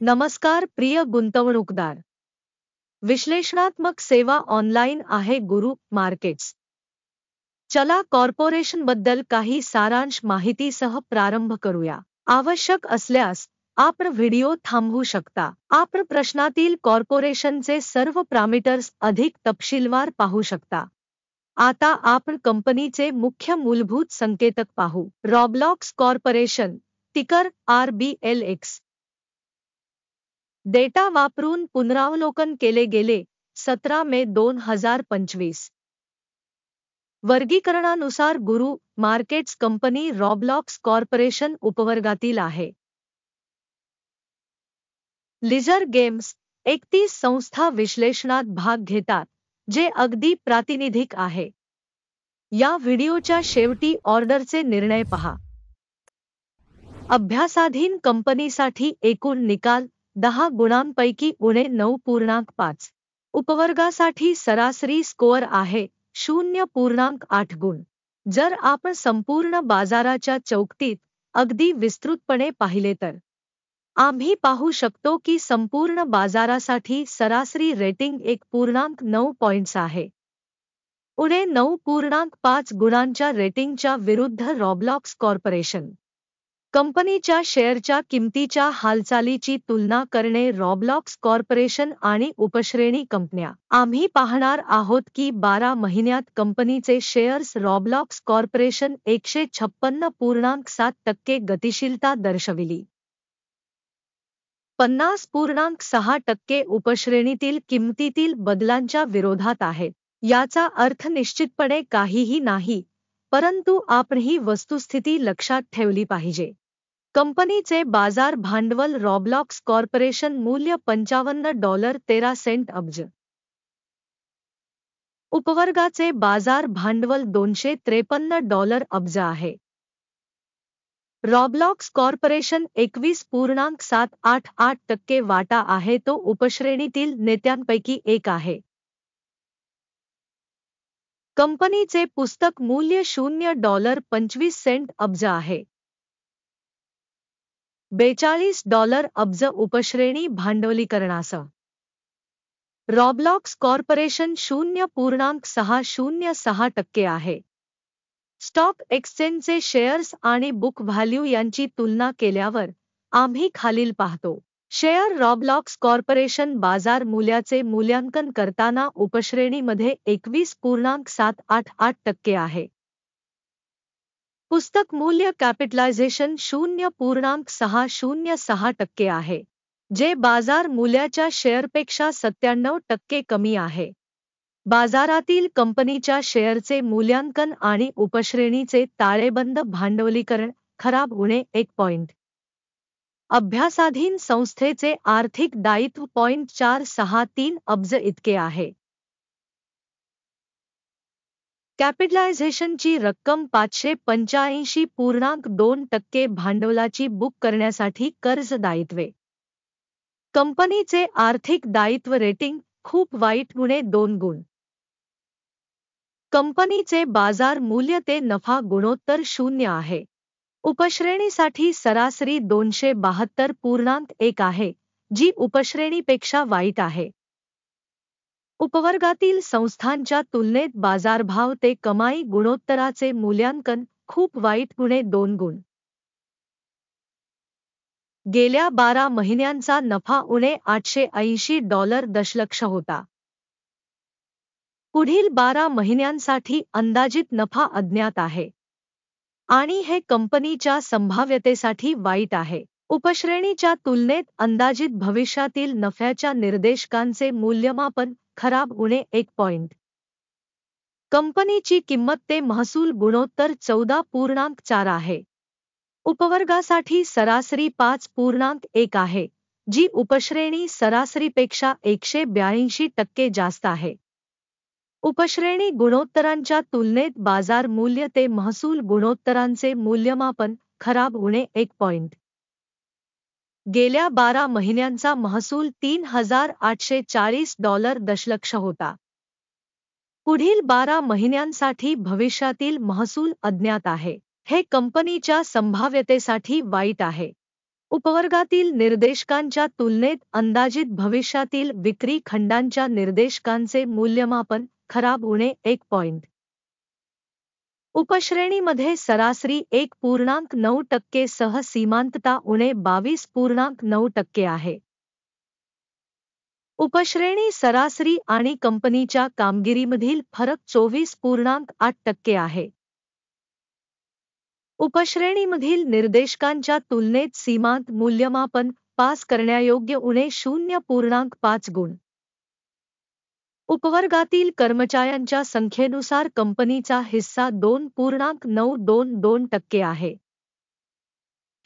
नमस्कार प्रिय गुंतवणूकदार. विश्लेषणात्मक सेवा ऑनलाईन आहे गुरु मार्केट्स. चला कॉर्पोरेशन बद्दल काही सारांश माहितीसह प्रारंभ करूया. आवश्यक असल्यास आपण व्हिडिओ थांबवू शकता. आपण प्रश्नातील कॉर्पोरेशनचे सर्व पॅरामीटर्स अधिक तपशीलवार पाहू शकता. आता आपण कंपनीचे मुख्य मूलभूत संकेतक पाहू. रॉब्लॉक्स कॉर्पोरेशन, तिकर RBLX. डेटा वापरून पुनरावलोकन केले गेले 17 मे 2025. वर्गीकरणानुसार गुरु मार्केट्स कंपनी रॉब्लॉक्स कॉर्पोरेशन उपवर्गातील आहे. लिजर गेम्स 31 संस्था विश्लेषणात भाग घेतात, जे अगदी प्रातिनिधिक आहे. या व्हिडिओच्या शेवटी ऑर्डरचे निर्णय पहा. अभ्यासाधीन कंपनीसाठी एकूण निकाल 10 गुणांपैकी उणे 9.5. उपवर्गासाठी सरासरी स्कोअर आहे 0.8 गुण. जर आपण संपूर्ण बाजाराच्या चौकटीत अगदी विस्तृतपणे पाहिले तर आम्ही पाहू शकतो की संपूर्ण बाजारासाठी सरासरी रेटिंग 1.9 पॉइंट्स आहे. उणे 9.5 गुणांच्या रेटिंगच्या विरुद्ध रॉब्लॉक्स कॉर्पोरेशन कंपनीच्या शेअरच्या किमतीच्या हालचालीची तुलना करणे. रॉब्लॉक्स कॉर्पोरेशन आणि उपश्रेणी कंपन्या. आम्ही पाहणार आहोत की 12 महिन्यात कंपनीचे शेअर्स रॉब्लॉक्स कॉर्पोरेशन 156.7% गतिशीलता दर्शविली. 50.6% उपश्रेणीतील किमतीतील बदलांच्या विरोधात आहेत. याचा अर्थ निश्चितपणे काहीही नाही, परंतु आपण ही वस्तुस्थिती लक्षात ठेवली पाहिजे. कंपनीचे बाजार भांडवल रॉब्लॉक्स कॉर्पोरेशन मूल्य $55.13 अब्ज. उपवर्गाचे बाजार भांडवल $253 अब्ज आहे. रॉब्लॉक्स कॉर्पोरेशन 21.788% वाटा आहे. तो उपश्रेणीतील नेत्यांपैकी एक आहे. कंपनीचे पुस्तक मूल्य $0.25 अब्ज आहे. $42 अब्ज उपश्रेणी भांडवलीकरणासह. रॉब्लॉक्स कॉर्पोरेशन 0.606% आहे. स्टॉक एक्सचेंजचे शेअर्स आणि बुक व्हॅल्यू यांची तुलना केल्यावर आम्ही खालील पाहतो. शेअर रॉब्लॉक्स कॉर्पोरेशन बाजार मूल्याचे मूल्यांकन करताना उपश्रेणीमध्ये 21.788% आहे. पुस्तक मूल्य कॅपिटलायझेशन 0.606% आहे, जे बाजार मूल्याच्या शेअरपेक्षा 97% कमी आहे. बाजारातील कंपनीच्या शेअरचे मूल्यांकन आणि उपश्रेणीचे ताळेबंद भांडवलीकरण खराब उणे 1 पॉइंट. अभ्यासाधीन संस्थेचे आर्थिक दायित्व $463 अब्ज इतके आहे. कॅपिटलायझेशनची रक्कम 585.2% भांडवलाची बुक करण्यासाठी कर्ज दायित्वे. कंपनीचे आर्थिक दायित्व रेटिंग खूप वाईट उणे 2 गुण. कंपनीचे बाजार मूल्य ते नफा गुणोत्तर 0 आहे. उपश्रेणीसाठी सरासरी 272.1 आहे, जी उपश्रेणीपेक्षा वाईट आहे. उपवर्गातील संस्थांच्या तुलनेत बाजारभाव ते कमाई गुणोत्तराचे मूल्यांकन खूप वाईट उणे 2 गुण. गेल्या 12 महिन्यांचा नफा उणे $880 दशलक्ष होता. पुढील 12 महिन्यांसाठी अंदाजित नफा अज्ञात आहे आणि हे कंपनीच्या संभाव्यतेसाठी वाईट आहे. उपश्रेणीच्या तुलनेत अंदाजित भविष्यातील नफ्याच्या निर्देशकांचे मूल्यमापन खराब उणे 1 पॉइंट. कंपनीची किंमत ते महसूल गुणोत्तर 14.4 आहे. उपवर्गासाठी सरासरी 5.1 आहे, जी उपश्रेणी सरासरीपेक्षा 182% जास्त आहे. उपश्रेणी गुणोत्तरांच्या तुलनेत बाजार मूल्य ते महसूल गुणोत्तरांचे मूल्यमापन खराब उणे 1 पॉइंट. गेल्या 12 महिन्यांचा महसूल $3,840 दशलक्ष होता. पुढील 12 महिन्यांसाठी भविष्यातील महसूल अज्ञात आहे. हे कंपनीच्या संभाव्यतेसाठी वाईट आहे. उपवर्गातील निर्देशकांच्या तुलनेत अंदाजित भविष्यातील विक्री खंडांच्या निर्देशकांचे मूल्यमापन खराब उणे 1 पॉइंट. उपश्रेणीमध्ये सरासरी 1.9% सह सीमांतता उणे 22.9% आहे. उपश्रेणी सरासरी आणि कंपनीच्या कामगिरीमधील फरक 24.8% आहे. उपश्रेणीमधील निर्देशकांच्या तुलनेत सीमांत मूल्यमापन पास करण्यायोग्य उणे 0.5 गुण. उपवर्गातील कर्मचाऱ्यांच्या संख्येनुसार कंपनीचा हिस्सा 2.922% आहे.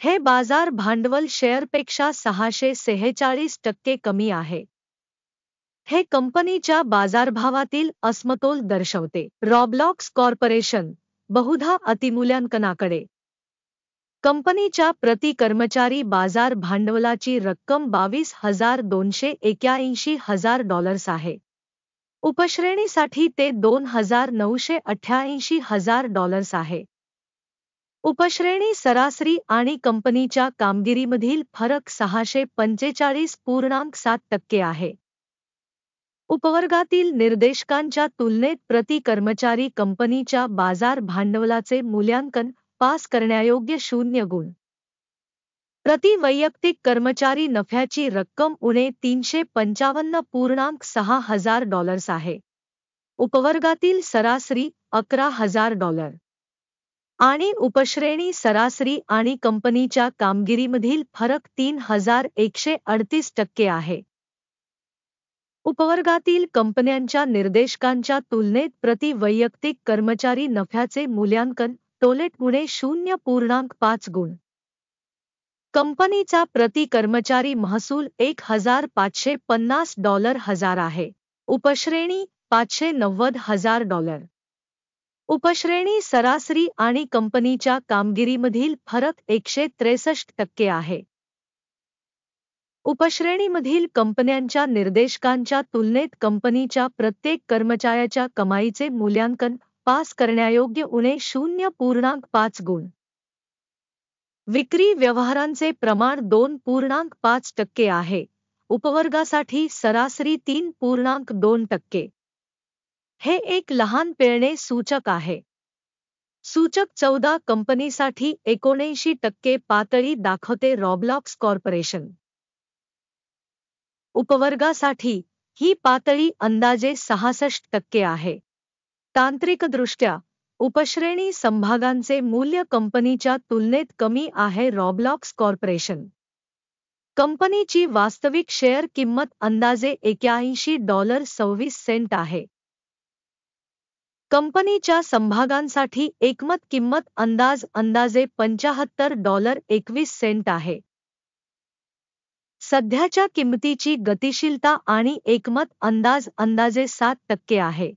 हे बाजार भांडवल शेअरपेक्षा 646% कमी आहे. हे कंपनीच्या बाजारभावातील असमतोल दर्शवते. रॉब्लॉक्स कॉर्पोरेशन बहुधा अतिमूल्यांकनाकडे. कंपनीच्या प्रति कर्मचारी बाजार भांडवलाची रक्कम $22,281,000 आहे. उपश्रेणीसाठी ते $2,988,000 आहे. उपश्रेणी सरासरी आणि कंपनीच्या कामगिरीमधील फरक 645.7% आहे. उपवर्गातील निर्देशकांच्या तुलनेत प्रति कर्मचारी कंपनीच्या बाजार भांडवलाचे मूल्यांकन पास करण्यायोग्य 0 गुण. प्रति वैयक्तिक कर्मचारी नफ्याची रक्कम उणे $355.6 आहे. उपवर्गातील सरासरी $11,000 आणि उपश्रेणी सरासरी आणि कंपनीच्या कामगिरीमधील फरक 3,138% आहे. उपवर्गातील कंपन्यांच्या निर्देशकांच्या तुलनेत प्रति वैयक्तिक कर्मचारी नफ्याचे मूल्यांकन टोलेट उणे 0.5 गुण. कंपनीचा प्रति कर्मचारी महसूल $1,550 आहे. उपश्रेणी $590,000. उपश्रेणी सरासरी आणि कंपनीच्या कामगिरीमधील फरक 163% आहे. उपश्रेणीमधील कंपन्यांच्या निर्देशकांच्या तुलनेत कंपनीच्या प्रत्येक कर्मचाऱ्याच्या कमाईचे मूल्यांकन पास करण्यायोग्य उणे 0.5 गुण. विक्री व्यवहारांचे प्रमाण 2.5% आहे. उपवर्गासाठी सरासरी 3.2%. हे एक लहान पेरणे सूचक आहे. सूचक 14 कंपनीसाठी 79% पातळी दाखवते. रॉब्लॉक्स कॉर्पोरेशन उपवर्गासाठी ही पातळी अंदाजे 66% आहे. तांत्रिकदृष्ट्या उपश्रेणी समभागांचे मूल्य कंपनीच्या तुलनेत कमी आहे. रॉब्लॉक्स कॉर्पोरेशन कंपनीची वास्तविक शेअर किंमत अंदाजे $81.26 आहे. कंपनीच्या समभागांसाठी एकमत किंमत अंदाजे $75.21 आहे. सध्याच्या किंमतीची गतिशीलता आणि एकमत अंदाजे 7% आहे.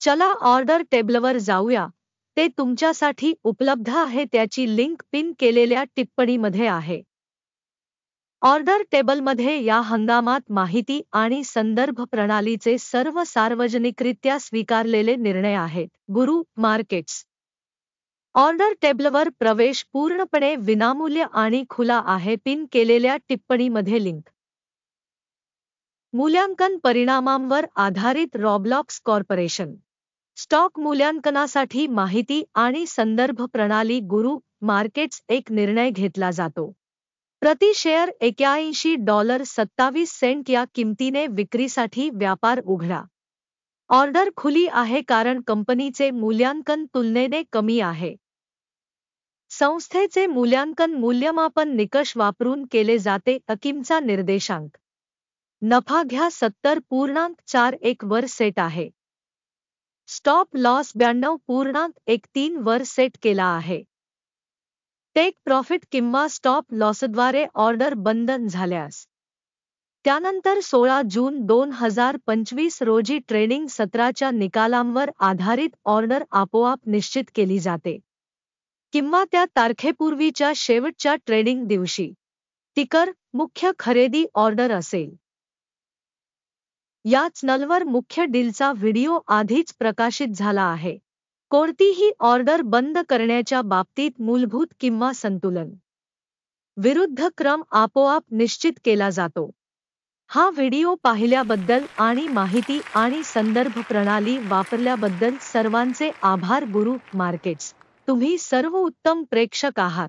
चला ऑर्डर टेबलवर जाऊया. ते तुमच्यासाठी उपलब्ध आहे. त्याची लिंक पिन केलेल्या टिप्पणीमध्ये आहे. ऑर्डर टेबलमध्ये या हंगामात माहिती आणि संदर्भ प्रणालीचे सर्व सार्वजनिकरित्या स्वीकारलेले निर्णय आहेत. गुरु मार्केट्स ऑर्डर टेबलवर प्रवेश पूर्णपणे विनामूल्य आणि खुला आहे. पिन केलेल्या टिप्पणीमध्ये लिंक. मूल्यांकन परिणामांवर आधारित रॉब्लॉक्स कॉर्पोरेशन स्टॉक मूल्यांकनासाठी माहिती आणि संदर्भ प्रणाली. गुरु मार्केट्स एक निर्णय घेतला जातो. प्रति शेअर $81.27 या किमतीने विक्रीसाठी व्यापार उघडा. ऑर्डर खुली आहे कारण कंपनीचे मूल्यांकन तुलनेने कमी आहे. संस्थेचे मूल्यांकन मूल्यमापन निकष वापरून केले जाते. किमचा निर्देशांक नफा घ्या 70.41 वर सेट आहे. स्टॉप लॉस 92.13 वर सेट केला आहे. टेक प्रॉफिट किंवा स्टॉप लॉसद्वारे ऑर्डर बंद झाल्यास त्यानंतर 16 जून 2025 रोजी ट्रेडिंग सत्राच्या निकालांवर आधारित ऑर्डर आपोआप निश्चित केली जाते किंवा त्या तारखेपूर्वीच्या शेवटच्या ट्रेडिंग दिवशी. टिकर मुख्य खरेदी ऑर्डर असेल. या चॅनलवर मुख्य डीलचा व्हिडिओ आधीच प्रकाशित झाला आहे. कोणतीही ऑर्डर बंद करण्याच्या बाबतीत मूलभूत किंवा संतुलन विरुद्ध क्रम आपोआप निश्चित केला जातो. हा व्हिडिओ पाहिल्याबद्दल आणि माहिती आणि संदर्भ प्रणाली वापरल्याबद्दल सर्वांचे आभार. गुरु मार्केट्स, तुम्ही सर्व उत्तम प्रेक्षक आहात.